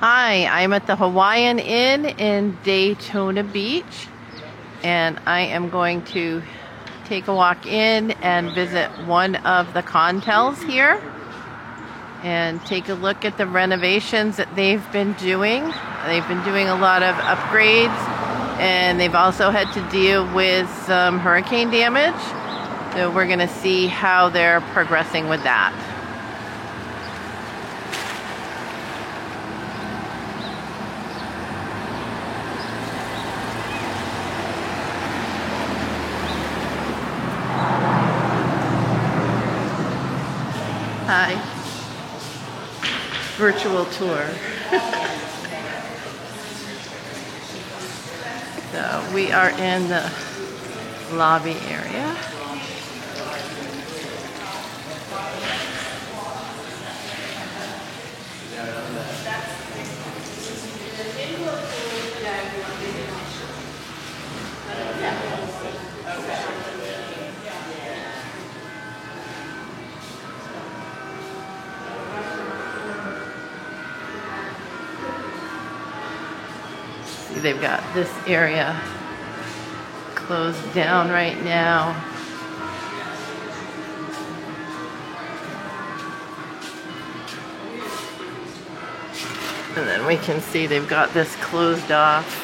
Hi, I'm at the Hawaiian Inn in Daytona Beach, and I am going to take a walk in and visit one of the Contels here and take a look at the renovations that they've been doing. They've been doing a lot of upgrades, and they've also had to deal with some hurricane damage. So we're going to see how they're progressing with that. Hi. Virtual tour. So we are in the lobby area. They've got this area closed down right now. And then we can see they've got this closed off.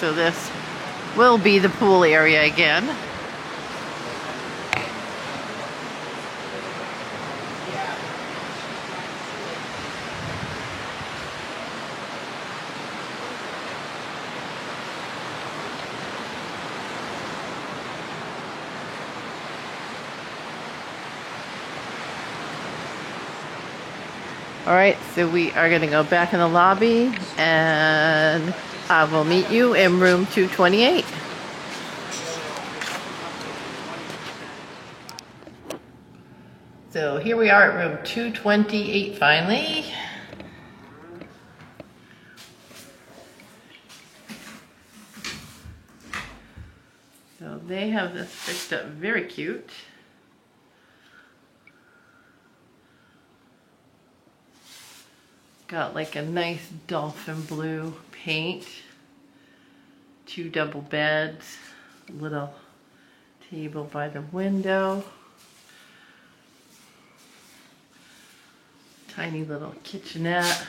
So this will be the pool area again. All right, so we are going to go back in the lobby, and I will meet you in room 228. So here we are at room 228 finally. So they have this fixed up very cute. Got like a nice dolphin blue paint, 2 double beds, little table by the window, tiny little kitchenette,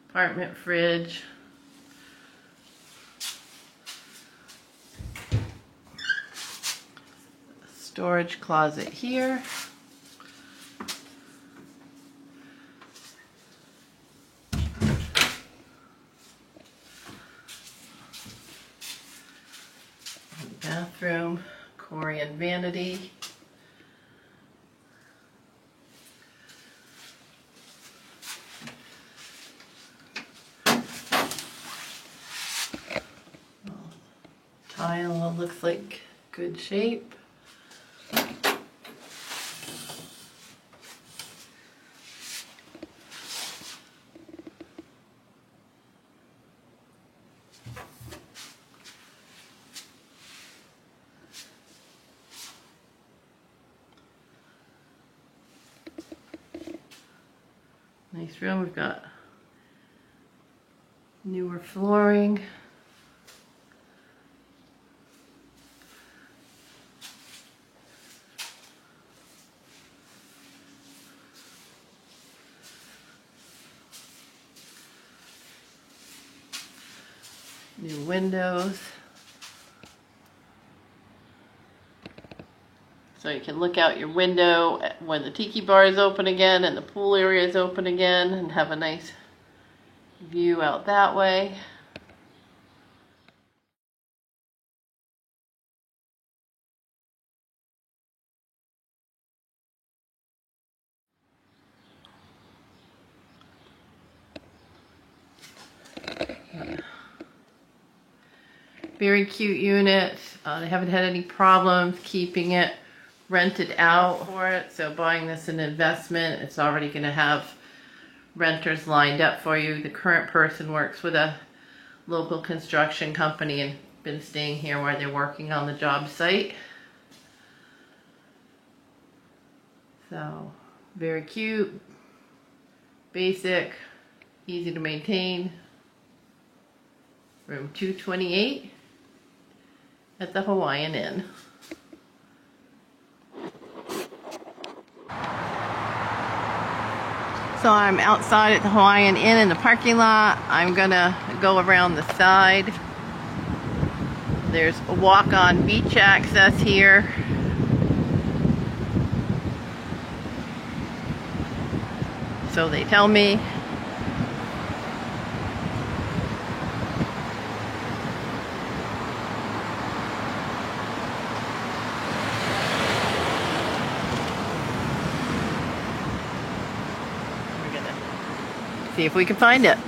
apartment fridge, storage closet here. Bathroom, Corian vanity. Tile looks like good shape. Nice room. We've got newer flooring. New windows. So you can look out your window when the tiki bar is open again and the pool area is open again and have a nice view out that way. Very cute unit. They haven't had any problems keeping it rented out for it. So buying this an investment, it's already going to have renters lined up for you. The current person works with a local construction company and been staying here while they're working on the job site. So, very cute, basic, easy to maintain. Room 228 at the Hawaiian Inn. So I'm outside at the Hawaiian Inn in the parking lot. I'm gonna go around the side. There's a walk-on beach access here. So they tell me. We're gonna see if we can find it. You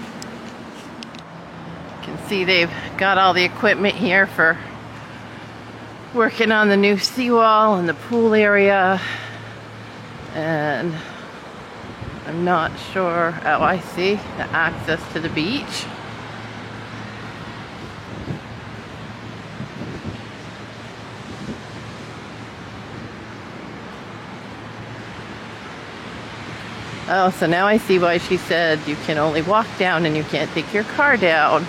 can see they've got all the equipment here for working on the new seawall and the pool area. And I'm not sure. Oh, I see the access to the beach. Oh, so now I see why she said you can only walk down and you can't take your car down.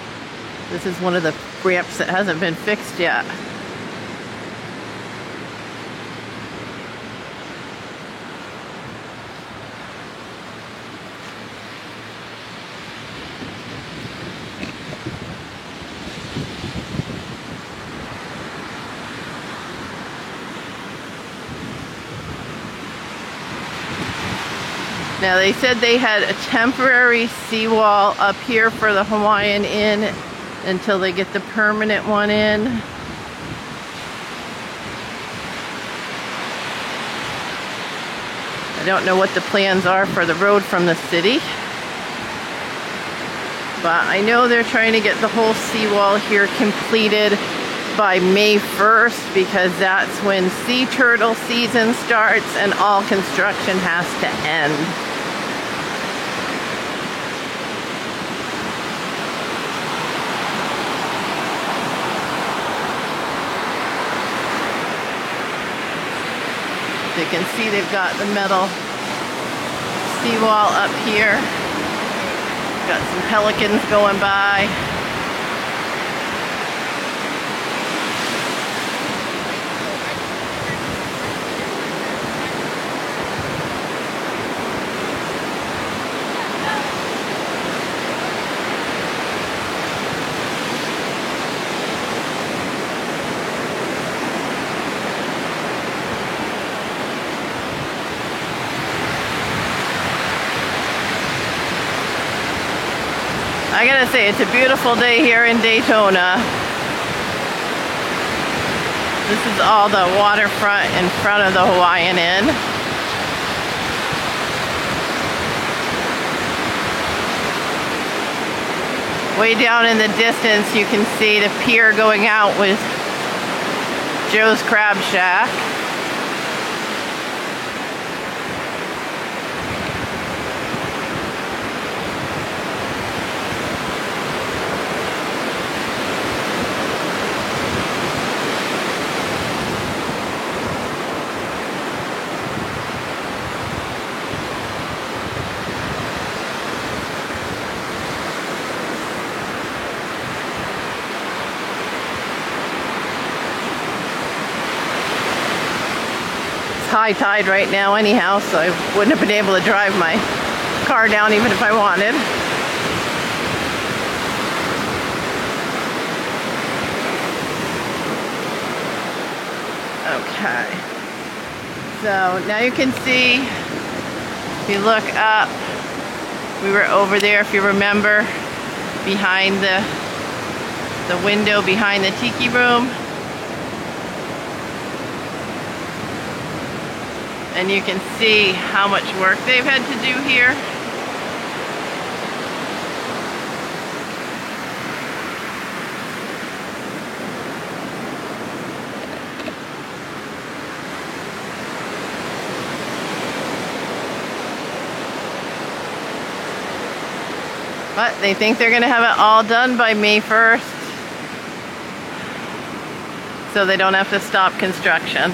This is one of the ramps that hasn't been fixed yet. Now they said they had a temporary seawall up here for the Hawaiian Inn until they get the permanent one in. I don't know what the plans are for the road from the city, but I know they're trying to get the whole seawall here completed by May 1st because that's when sea turtle season starts and all construction has to end. You can see they've got the metal seawall up here. Got some pelicans going by. I gotta say, it's a beautiful day here in Daytona. This is all the waterfront in front of the Hawaiian Inn. Way down in the distance, you can see the pier going out with Joe's Crab Shack. High tide right now anyhow, so I wouldn't have been able to drive my car down even if I wanted. Okay, so now you can see, if you look up, we were over there, if you remember, behind the window behind the tiki room. And you can see how much work they've had to do here. But they think they're going to have it all done by May 1st, so they don't have to stop construction.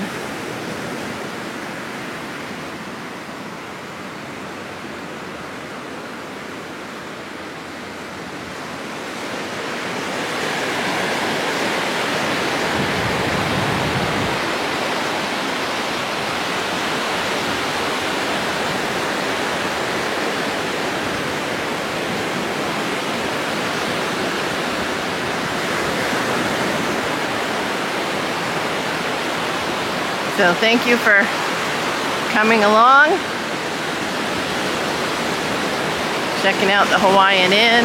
So thank you for coming along, checking out the Hawaiian Inn,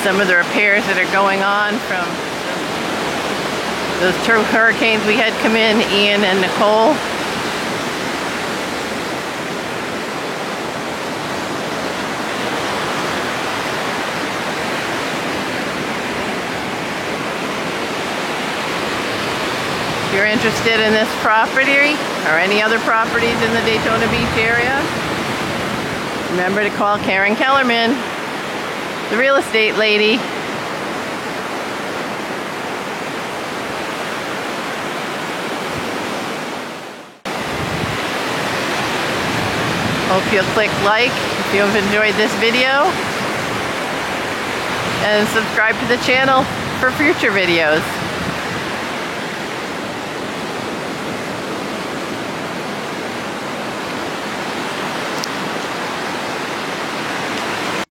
some of the repairs that are going on from those two hurricanes we had come in, Ian and Nicole. If you're interested in this property or any other properties in the Daytona Beach area, remember to call Karen Kellerman, the real estate lady. Hope you'll click like if you've enjoyed this video, and subscribe to the channel for future videos.